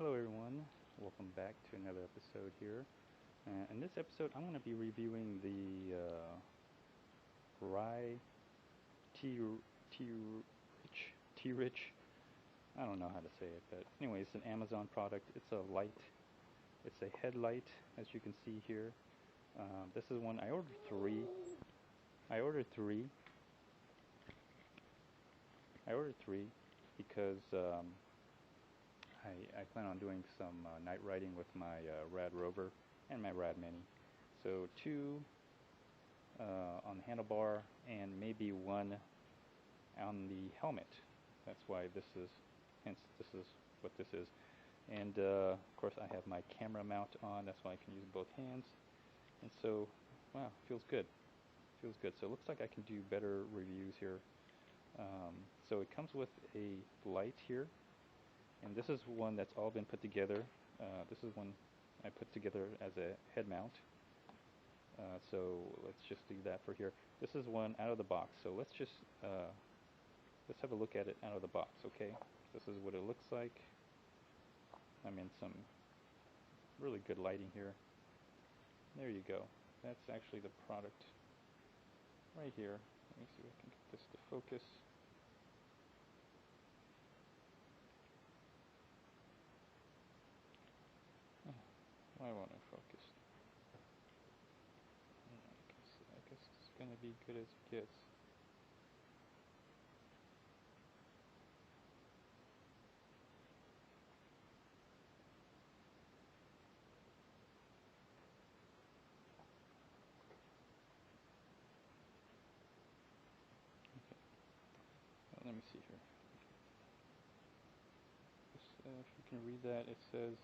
Hello everyone, welcome back to another episode here. In this episode I'm going to be reviewing the Rye T-Rich, I don't know how to say it, but anyway, it's an Amazon product. It's a light, it's a headlight, as you can see here. This is one, I ordered three because I plan on doing some night riding with my Rad Rover and my Rad Mini. So two on the handlebar and maybe one on the helmet. That's why hence this is what this is. And of course I have my camera mount on, that's why I can use both hands. And so, wow, feels good. Feels good. So it looks like I can do better reviews here. So it comes with a light here. And this is one that's all been put together. This is one I put together as a head mount. So let's just do that for here. This is one out of the box. So let's have a look at it out of the box, okay? This is what it looks like. I'm in some really good lighting here. There you go. That's actually the product right here. Let me see if I can get this to focus. Why won't it focus? I guess it's going to be good as it gets. Okay. Well, let me see here. If you can read that, it says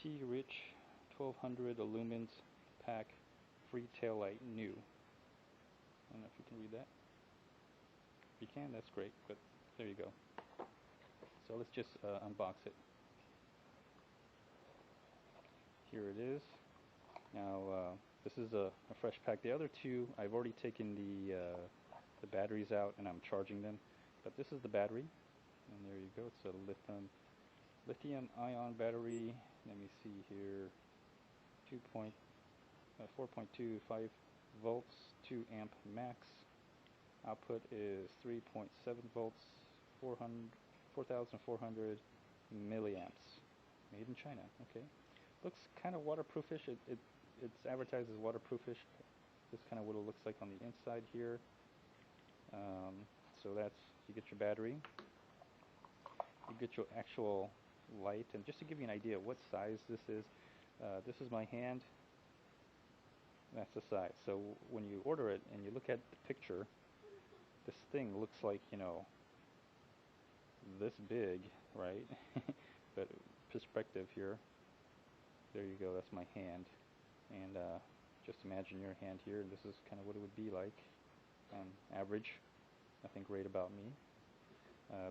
T-Rich 1200 Lumens pack, free taillight, new. I don't know if you can read that. If you can, that's great, but there you go. So let's just unbox it. Here it is. Now this is a fresh pack. The other two, I've already taken the batteries out and I'm charging them. But this is the battery, and there you go. It's a lithium-ion battery. Let me see here. 4.25 volts, 2 amp max. Output is 3.7 volts, 4,400 milliamps. Made in China. Okay. Looks kind of waterproofish. It's advertised as waterproofish. This is kind of what it looks like on the inside here. So you get your battery, you get your actual light, and just to give you an idea of what size this is my hand, that's the size. So when you order it and you look at the picture, this thing looks like, this big, right? But perspective here, there you go, that's my hand. And just imagine your hand here, and this is kind of what it would be like on average. Nothing great about me.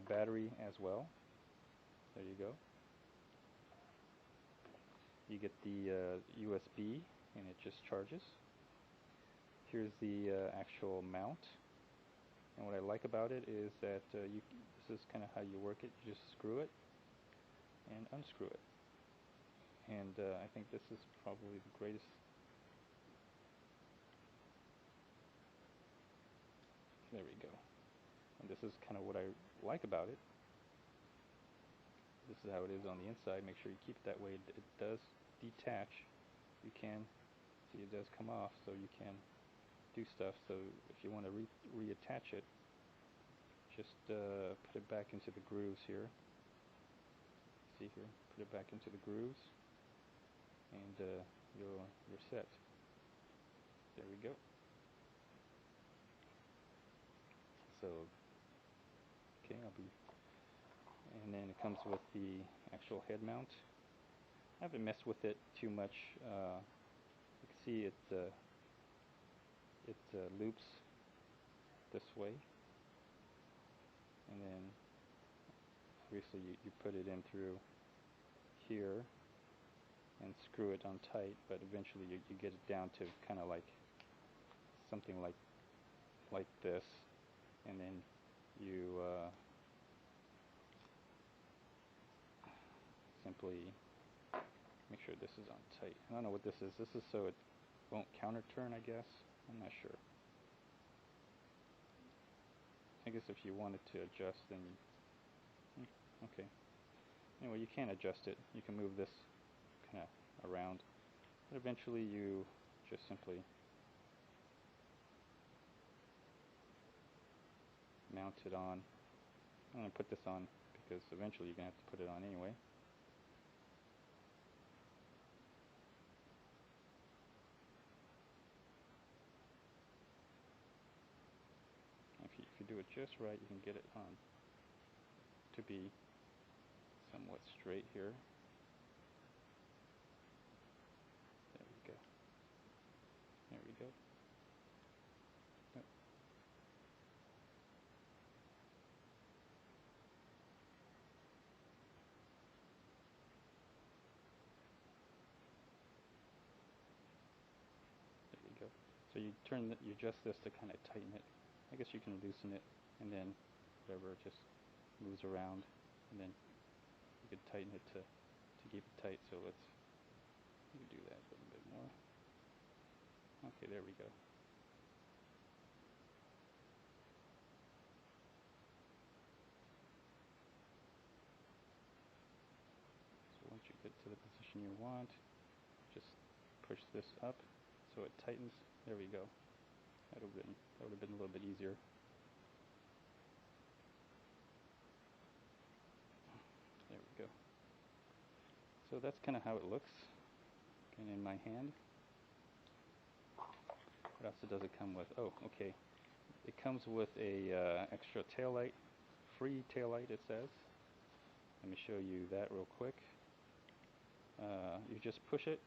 Battery as well. There you go. You get the USB, and it just charges. Here's the actual mount. And what I like about it is that this is kind of how you work it. You just screw it and unscrew it. And I think this is probably the greatest. There we go. And this is kind of what I like about it. This is how it is on the inside. Make sure you keep it that way. It does detach. You can see it does come off, so you can do stuff. So if you want to reattach it, just put it back into the grooves here. See here, put it back into the grooves, and you're set. There we go. So, okay, and then it comes with the actual head mount. I haven't messed with it too much. You can see it loops this way, and then obviously you put it in through here and screw it on tight, but eventually you get it down to kind of like something like this, and then you simply make sure this is on tight. I don't know what this is. This is so it won't counter turn, I guess. I'm not sure. I guess if you wanted to adjust, then okay. Anyway, you can adjust it. You can move this kind of around, but eventually you just simply mount it on. I'm going to put this on because eventually you're going to have to put it on anyway. If you do it just right, you can get it on to be somewhat straight here. There we go. There we go. Yep. There we go. So you adjust this to kind of tighten it. I guess you can loosen it, and then whatever just moves around, and then you can tighten it to keep it tight. So let's do that a little bit more. Okay, there we go. So once you get to the position you want, just push this up so it tightens. There we go. That would have been a little bit easier. There we go. So that's kind of how it looks in my hand. What else does it come with? Oh, okay. It comes with a extra taillight, free taillight it says. Let me show you that real quick. You just push it.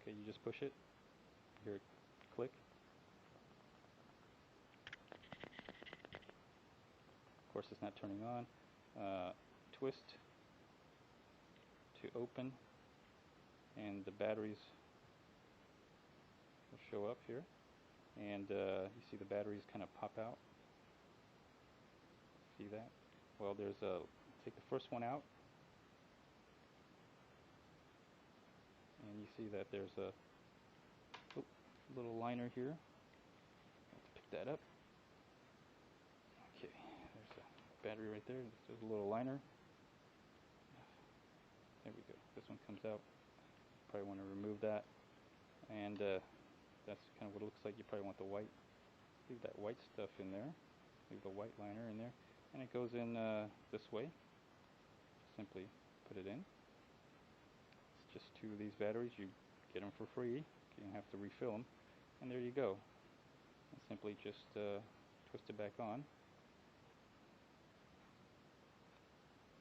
Okay, you just push it. Here, click. Of course, it's not turning on. Twist to open, and the batteries will show up here. And you see the batteries kind of pop out. See that? Well, there's take the first one out, and you see that there's a little liner here. Let's pick that up. Okay, there's a battery right there. There's a little liner. There we go. This one comes out. Probably want to remove that, and that's kind of what it looks like. You probably want the white. Leave that white stuff in there. Leave the white liner in there, and it goes in this way. Simply put it in. It's just two of these batteries. You get them for free. You don't have to refill them, and there you go. And simply just twist it back on.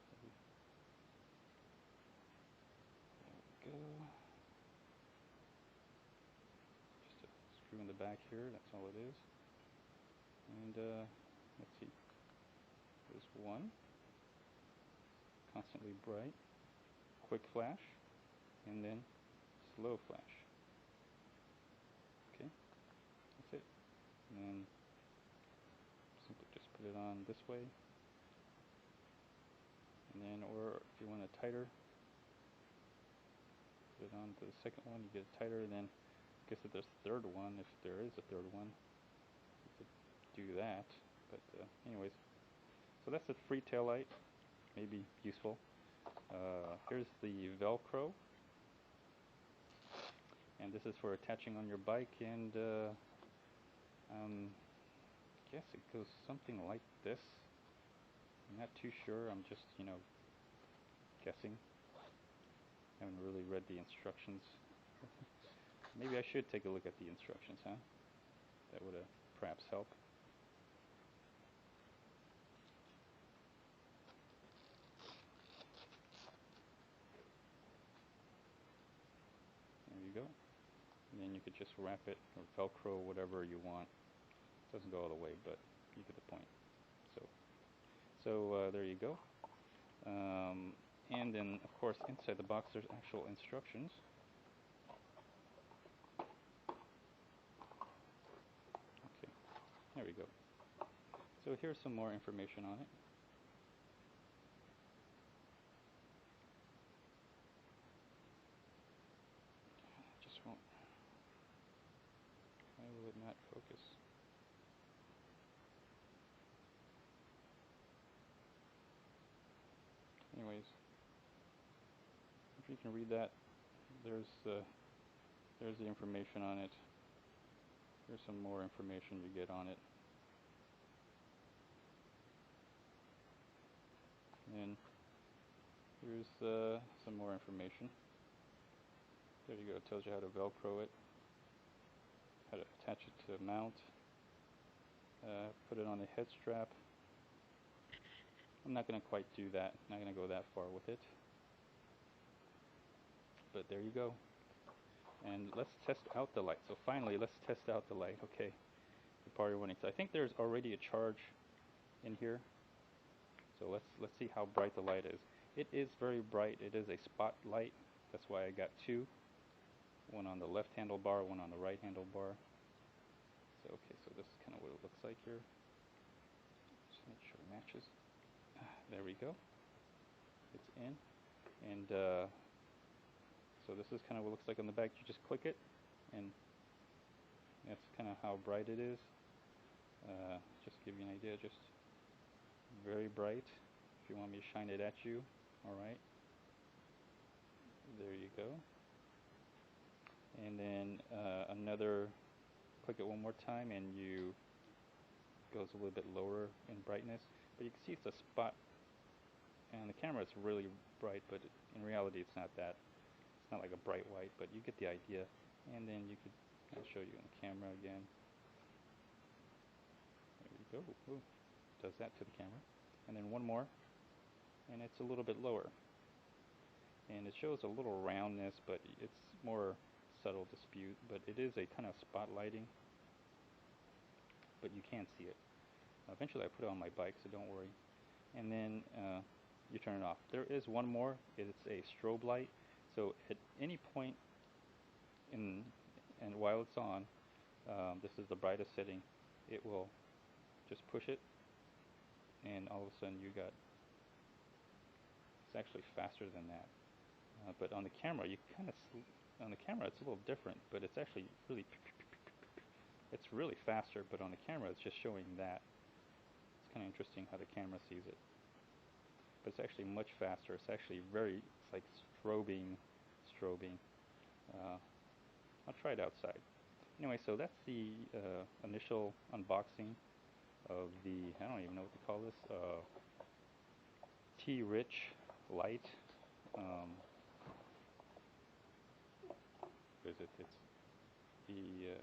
There we go. Just a screw in the back here. That's all it is. And let's see. There's one. Constantly bright. Quick flash. And then slow flash. Okay. That's it. And then simply just put it on this way. And then, or if you want it tighter, put it on to the second one. You get it tighter. And then, I guess if there's a third one, if there is a third one, you could do that. But anyways, so that's a free taillight. Maybe useful. Here's the Velcro, and this is for attaching on your bike, and I guess it goes something like this. I'm not too sure. I'm just, guessing. I haven't really read the instructions. Maybe I should take a look at the instructions, huh? That would perhaps help. There you go. And then you could just wrap it or Velcro whatever you want. It doesn't go all the way, but you get the point. So there you go. And then, of course, inside the box there's actual instructions. Okay, there we go. So here's some more information on it. you can read that. There's the information on it. Here's some more information you get on it. And here's some more information. There you go. It tells you how to Velcro it, how to attach it to a mount, put it on a head strap. I'm not going to quite do that. I'm not going to go that far with it. But there you go. And let's test out the light. So finally, let's test out the light. Okay, the part you're wanting. So I think there's already a charge in here. So let's see how bright the light is. It is very bright. It is a spot light. That's why I got two. One on the left handlebar, one on the right handlebar. So okay, so this is kind of what it looks like here. Just make sure it matches. There we go. It's in. And so this is kind of what it looks like on the back. You just click it, and that's kind of how bright it is. Just to give you an idea, just very bright. If you want me to shine it at you, alright. There you go. And then click it one more time, and you goes a little bit lower in brightness. But you can see it's a spot. And the camera, it's really bright, but in reality, it's not that. It's not like a bright white, but you get the idea. And then you could, I'll show you on the camera again. There you go. Ooh, does that to the camera. And then one more, and it's a little bit lower. And it shows a little roundness, but it's more subtle dispute. But it is a kind of spotlighting, but you can see it. Eventually, I put it on my bike, so don't worry. And then you turn it off. There is one more. It's a strobe light. So at any point and while it's on, this is the brightest setting. It will just push it, and all of a sudden it's actually faster than that. But on the camera, on the camera it's a little different, but it's actually it's really faster. But on the camera, it's just showing that. It's kind of interesting how the camera sees it. But it's actually much faster. It's actually it's like strobing. I'll try it outside. Anyway, so that's the initial unboxing of the, I don't even know what to call this, T-Rich light. What is it? It's the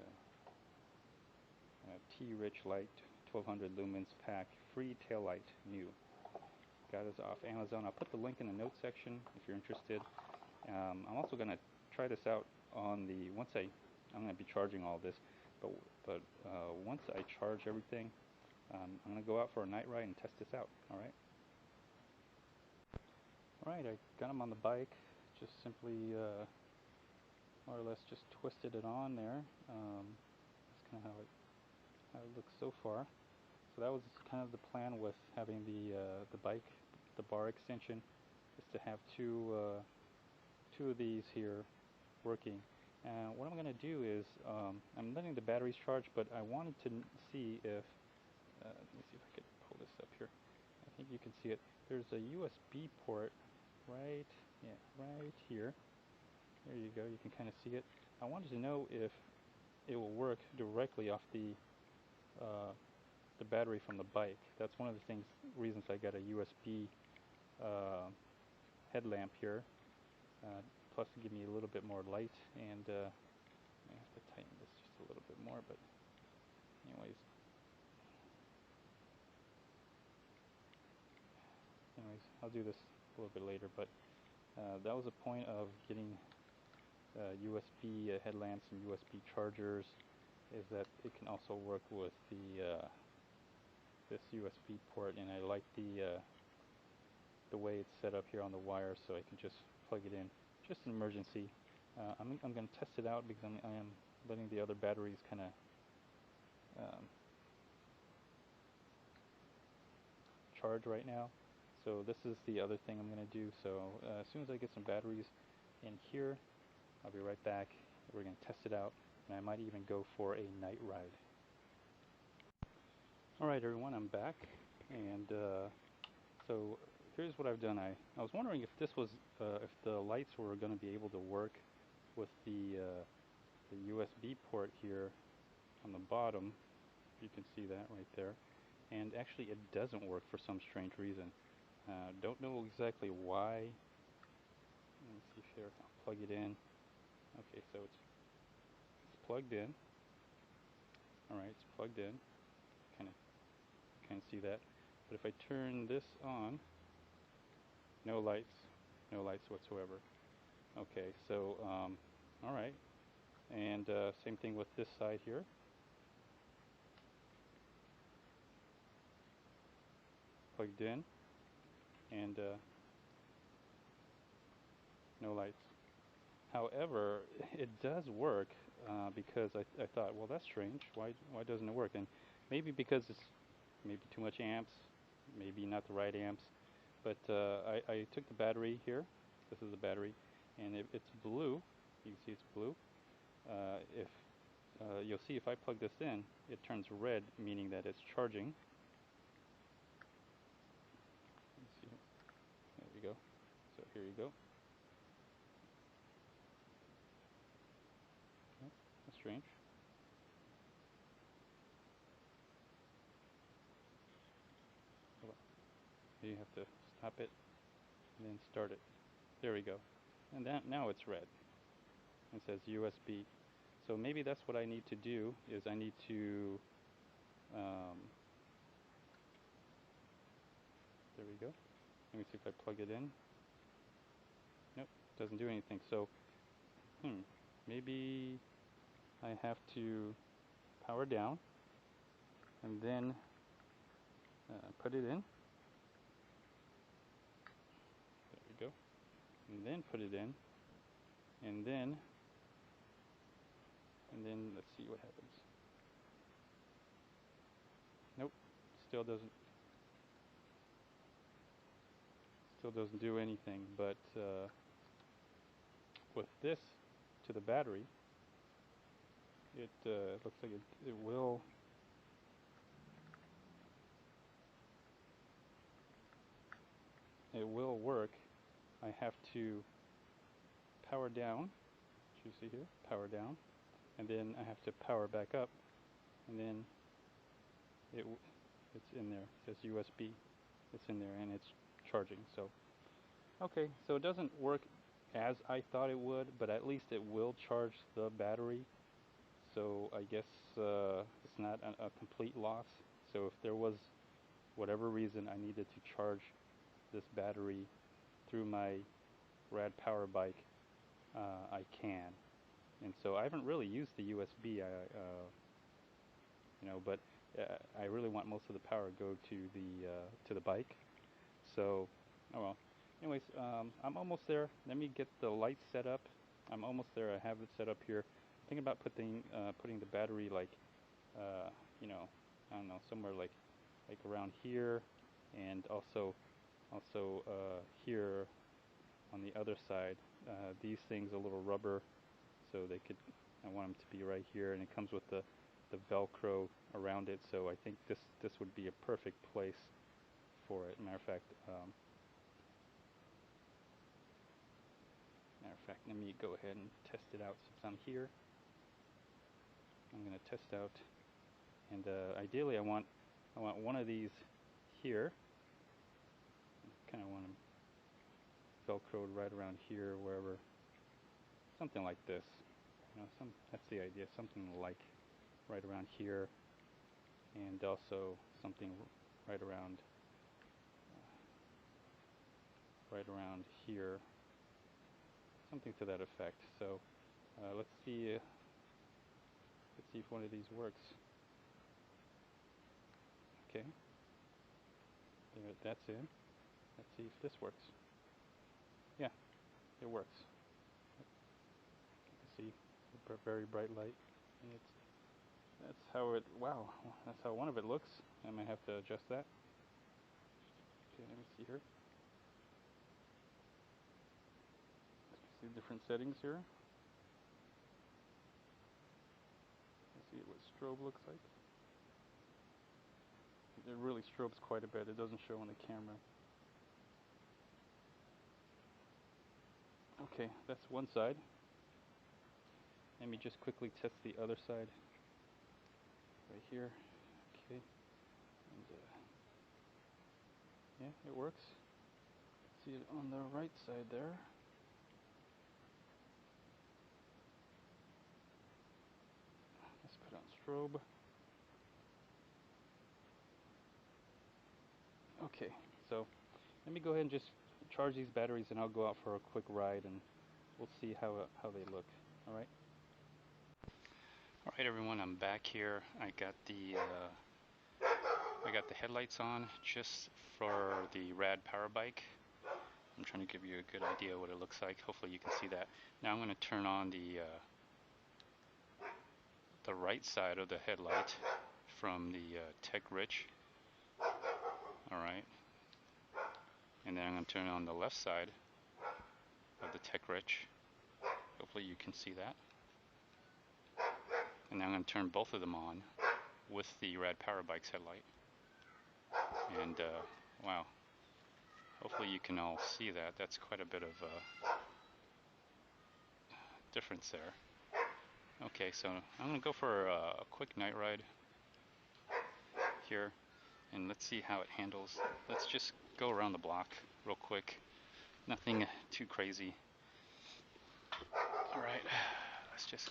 T-Rich light, 1200 lumens pack, free taillight, new. Got it off Amazon. I'll put the link in the notes section if you're interested. I'm also going to try this out on the, I'm going to be charging all this, but once I charge everything, I'm going to go out for a night ride and test this out. Alright, I got them on the bike. Just simply, more or less, just twisted it on there. That's kind of how it looks so far. So that was kind of the plan with having the bike, the bar extension, is to have two of these here working. And what I'm going to do is, I'm letting the batteries charge, but I wanted to see if, let me see if I could pull this up here. I think you can see it. There's a USB port right here. There you go. You can kind of see it. I wanted to know if it will work directly off the battery from the bike. That's one of the reasons I got a USB headlamp here. Plus to give me a little bit more light, and I have to tighten this just a little bit more, but anyways, I'll do this a little bit later. But that was the point of getting USB headlamps and USB chargers, is that it can also work with the this USB port, and I like the way it's set up here on the wire, so I can just plug it in. Just an emergency. I'm going to test it out because I am letting the other batteries kind of charge right now. So this is the other thing I'm going to do. So as soon as I get some batteries in here, I'll be right back. We're going to test it out, and I might even go for a night ride. Alright everyone, I'm back, and so here's what I've done. I was wondering if this was if the lights were going to be able to work with the USB port here on the bottom. You can see that right there. And actually it doesn't work for some strange reason. Don't know exactly why. Let me see here. I'll plug it in. Okay, so it's plugged in. Alright, it's plugged in. Kind of see that. But if I turn this on, no lights whatsoever. Okay, so alright. And same thing with this side here. Plugged in, and no lights. However, it does work because I thought, well, that's strange. Why doesn't it work? And maybe because it's maybe too much amps, maybe not the right amps. But I took the battery here. This is the battery, and it's blue. You can see it's blue. If you'll see if I plug this in, it turns red, meaning that it's charging. Let's see. There we go. So here you go. Oh, that's strange. You have to stop it and then start it. There we go. And now it's red. It says USB. So maybe that's what I need to do, is I need to there we go. Let me see if I plug it in. Nope, doesn't do anything. So maybe I have to power down and then put it in. There we go. And then put it in, and then let's see what happens. Nope, still doesn't do anything. But with this to the battery, it looks like it will. It will work. I have to power down. You see here, power down, and then I have to power back up, and then it's in there. It says USB. It's in there and it's charging. So okay, so it doesn't work as I thought it would, but at least it will charge the battery. So I guess it's not a complete loss. So if there was whatever reason I needed to charge this battery through my rad power bike, I can. And so I haven't really used the USB, but I really want most of the power to go to the bike. So, oh well. Anyways, I'm almost there. Let me get the lights set up. I'm almost there. I have it set up here. Thinking about putting the battery like, I don't know, somewhere like around here, and also here on the other side. These things a little rubber, so I want them to be right here, and it comes with the Velcro around it. So I think this would be a perfect place for it. Matter of fact, let me go ahead and test it out since I'm here. I'm going to test out, and ideally I want one of these here. Kind of want them Velcroed right around here, wherever. Something like this. That's the idea. Something like right around here, and also something right around here. Something to that effect. So let's see if one of these works. Okay, that's in. Let's see if this works. Yeah, it works. You can see a very bright light, and that's how it. Wow, that's how one of it looks. I might have to adjust that. Okay, let me see here. See different settings here. Let's see what strobe looks like. It really strobes quite a bit. It doesn't show on the camera. Okay, that's one side. Let me just quickly test the other side. Right here. Okay. And, yeah, it works. See it on the right side there. Let's put on strobe. Okay, so let me go ahead and just charge these batteries, and I'll go out for a quick ride, and we'll see how they look. All right. All right, everyone. I'm back here. I got the headlights on just for the Rad Power Bike. I'm trying to give you a good idea what it looks like. Hopefully you can see that. Now I'm going to turn on the right side of the headlight from the Tech Rich. All right. And then I'm going to turn on the left side of the Tech Rich. Hopefully you can see that. And now I'm going to turn both of them on with the Rad Power Bike's headlight. And wow, hopefully you can all see that. That's quite a bit of difference there. Okay, so I'm going to go for a quick night ride here, and let's see how it handles. Let's just go around the block real quick. Nothing too crazy. All right, let's just...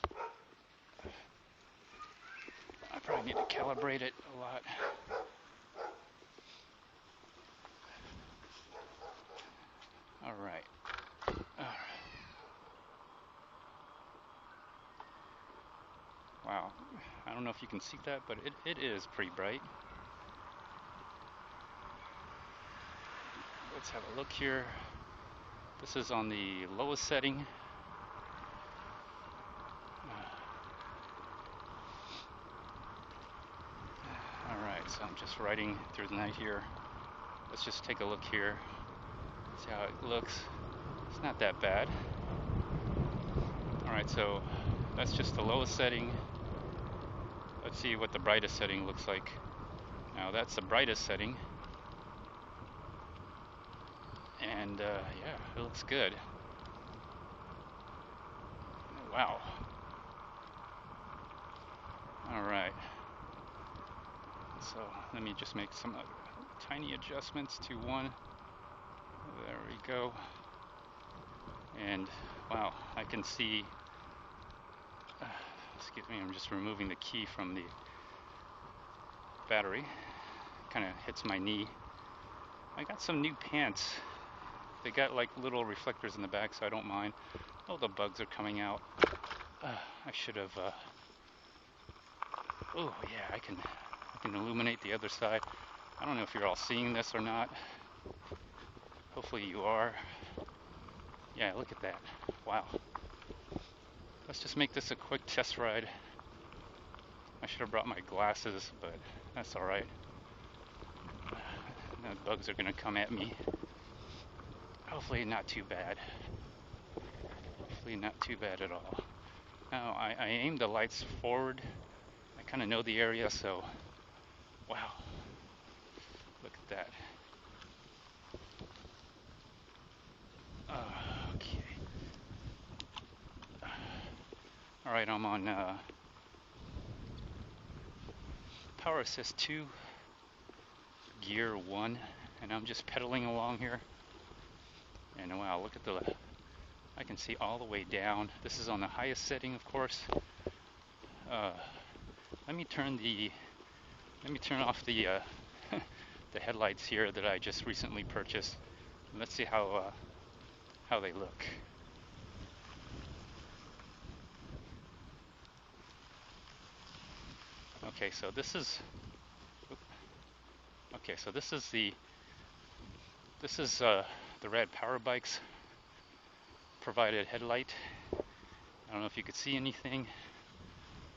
I probably need to calibrate it a lot. All right. Wow, I don't know if you can see that, but it is pretty bright. Let's have a look here. This is on the lowest setting. Alright, so I'm just riding through the night here. Let's just take a look here. See how it looks. It's not that bad. Alright, so that's just the lowest setting. Let's see what the brightest setting looks like. Now that's the brightest setting. And yeah, it looks good. Wow. Alright. So let me just make some tiny adjustments to one. There we go. And wow, I can see, excuse me, I'm just removing the key from the battery. Kind of hits my knee. I got some new pants. They got like little reflectors in the back, so I don't mind. Oh, the bugs are coming out. I should have, oh yeah, I can illuminate the other side. I don't know if you're all seeing this or not. Hopefully you are. Yeah, look at that. Wow. Let's just make this a quick test ride. I should have brought my glasses, but that's alright. The bugs are going to come at me. Hopefully not too bad. Hopefully not too bad at all. Now, I aimed the lights forward. I kind of know the area, so wow. Look at that. Okay. Alright, I'm on Power Assist 2, Gear 1, and I'm just pedaling along here. And wow, look at I can see all the way down. This is on the highest setting, of course. Let me turn off the the headlights here that I just recently purchased. Let's see how they look. Okay, so this is the Rad Power Bike's provided headlight. I don't know if you could see anything.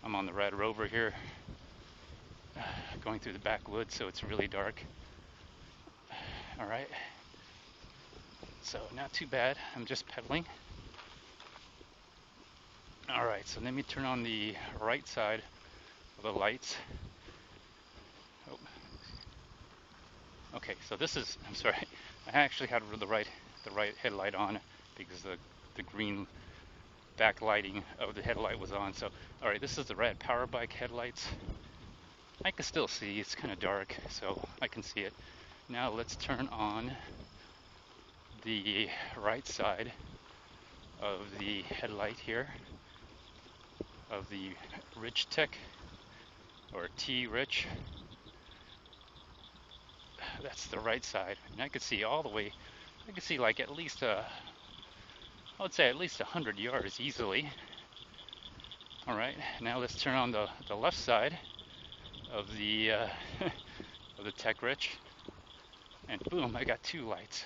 I'm on the Rad Rover here, going through the backwoods, so it's really dark. All right, so not too bad. I'm just pedaling. All right, so let me turn on the right side of the lights. Oh. Okay, so this is, I'm sorry, I actually had the right headlight on because the the green backlighting of the headlight was on. So, all right, this is the Rad Power Bike headlights. I can still see, it's kind of dark, so I can see it. Now let's turn on the right side of the headlight here, of the Rich Tech, or T-Rich. That's the right side, and I could see all the way, I could see like at least, I would say at least 100 yards easily. All right, now let's turn on the left side of the of the Tech Rich, and boom, I got two lights.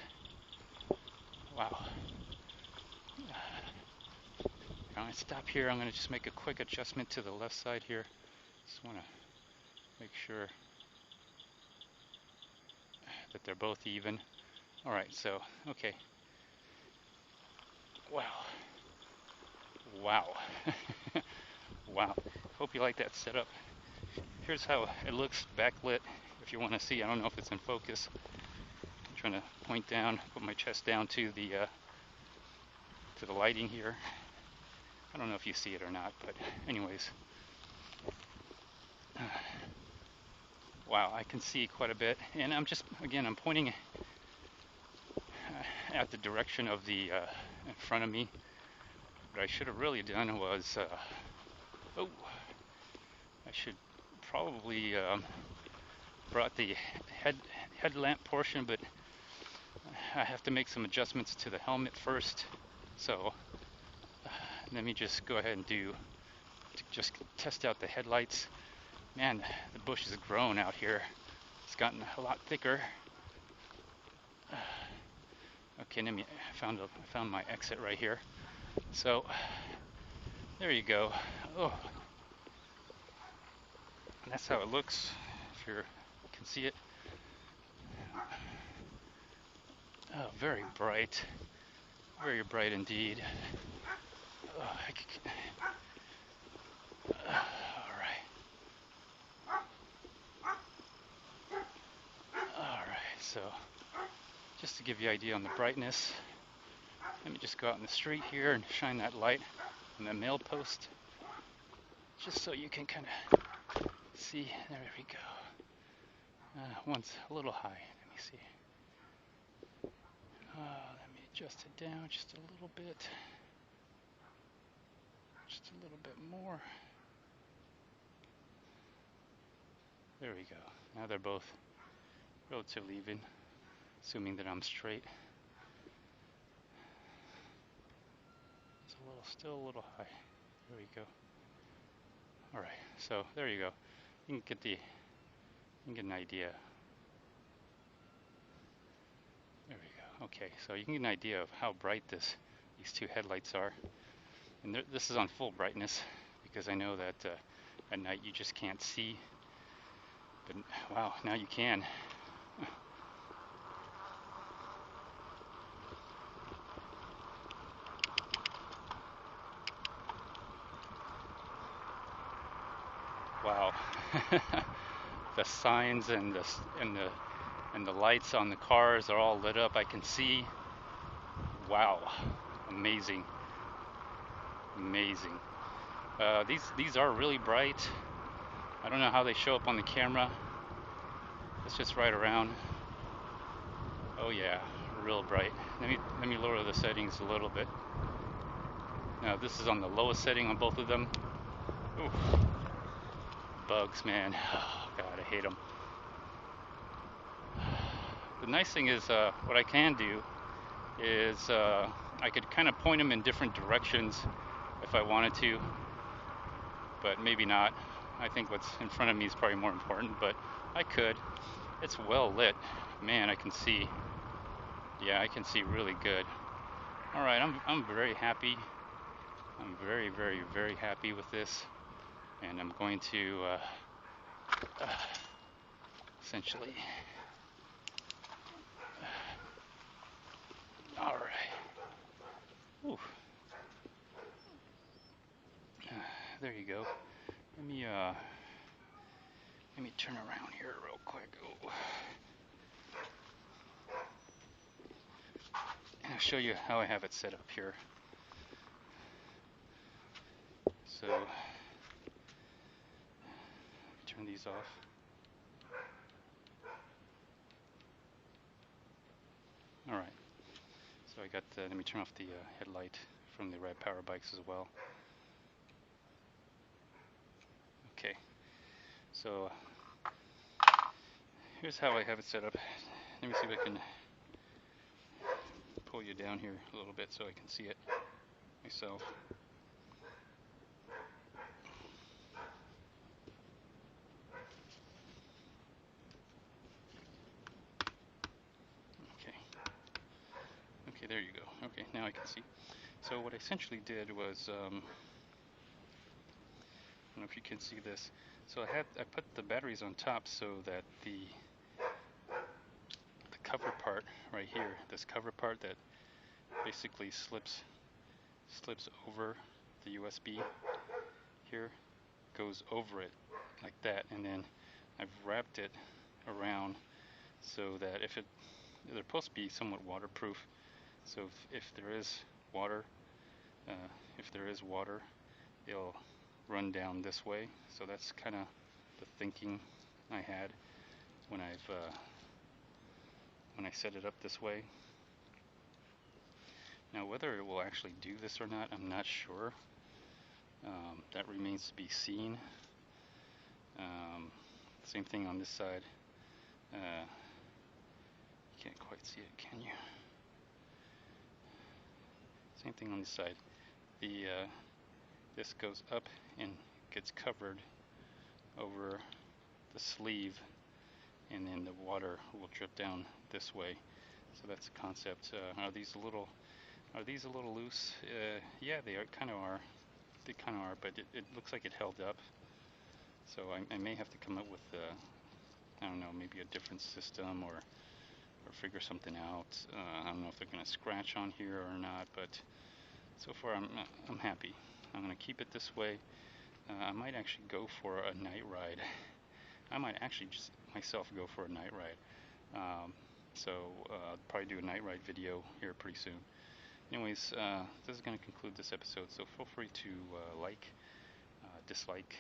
Wow. I'm going to stop here. I'm going to just make a quick adjustment to the left side here. Just want to make sure that they're both even. All right, so, okay. Wow. Wow. Wow. Hope you like that setup. Here's how it looks backlit, if you want to see. I don't know if it's in focus. I'm trying to point down, put my chest down to the lighting here. I don't know if you see it or not, but anyways. Wow, I can see quite a bit. And I'm just, again, I'm pointing at the direction of the in front of me. What I should have really done was, I should probably brought the headlamp portion, but I have to make some adjustments to the helmet first. So let me just go ahead and just test out the headlights. Man, the bush has grown out here. It's gotten a lot thicker. Okay, I found my exit right here. So there you go. Oh, and that's how it looks. If you can see it. Oh, very bright indeed. Oh, all right. So just to give you an idea on the brightness, let me just go out in the street here and shine that light on the mail post, just so you can kind of see. There we go. One's a little high. Let me see. Let me adjust it down just a little bit. Just a little bit more. There we go. Now they're both relatively even, assuming that I'm straight. It's still a little high. There we go. All right, so there you go. You can get an idea. There we go. Okay, so you can get an idea of how bright these two headlights are. And this is on full brightness because I know that at night you just can't see. But wow, now you can. Wow. The signs and the lights on the cars are all lit up. I can see. Wow. Amazing. Amazing. These are really bright. I don't know how they show up on the camera. Let's just ride around. Oh yeah, real bright. Let me lower the settings a little bit. Now this is on the lowest setting on both of them. Oof. Bugs, man. Oh, God, I hate them. The nice thing is, what I can do is I could kind of point them in different directions if I wanted to, but maybe not. I think what's in front of me is probably more important, but I could. It's well lit. Man, I can see. Yeah, I can see really good. All right, I'm very happy. I'm very, very, very happy with this, and I'm going to essentially. All right. Ooh. There you go. Let me turn around here real quick. Ooh. And I'll show you how I have it set up here. So turn these off. Alright, so I got, let me turn off the headlight from the Rad Power bikes as well. Okay, so here's how I have it set up. Let me see if I can pull you down here a little bit so I can see it myself. Okay, there you go. Okay, now I can see. So what I essentially did was, I don't know if you can see this. So I put the batteries on top so that the cover part right here, this cover part that basically slips over the USB here, goes over it like that, and then I've wrapped it around so that they're supposed to be somewhat waterproof. So if there is water, it'll run down this way. So that's kind of the thinking I had when I set it up this way. Now whether it will actually do this or not, I'm not sure. That remains to be seen. Same thing on this side. You can't quite see it, can you? Same thing on this side. This goes up and gets covered over the sleeve, and then the water will drip down this way. So that's the concept. Are these a little loose? Yeah, they kind of are. They kind of are, but it looks like it held up. So I may have to come up with I don't know, maybe a different system or figure something out. I don't know if they're going to scratch on here or not, but so far I'm happy. I'm going to keep it this way. I might actually go for a night ride. I might actually just myself go for a night ride. So I'll probably do a night ride video here pretty soon. Anyways, this is going to conclude this episode, so feel free to like, dislike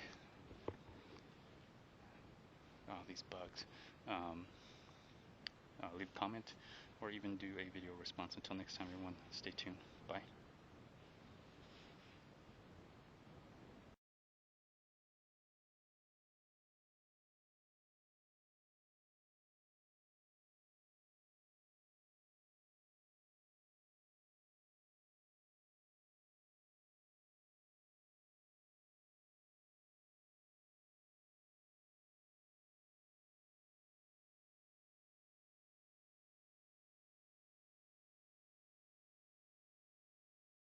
these bugs, leave a comment, or even do a video response. Until next time, everyone, stay tuned. Bye.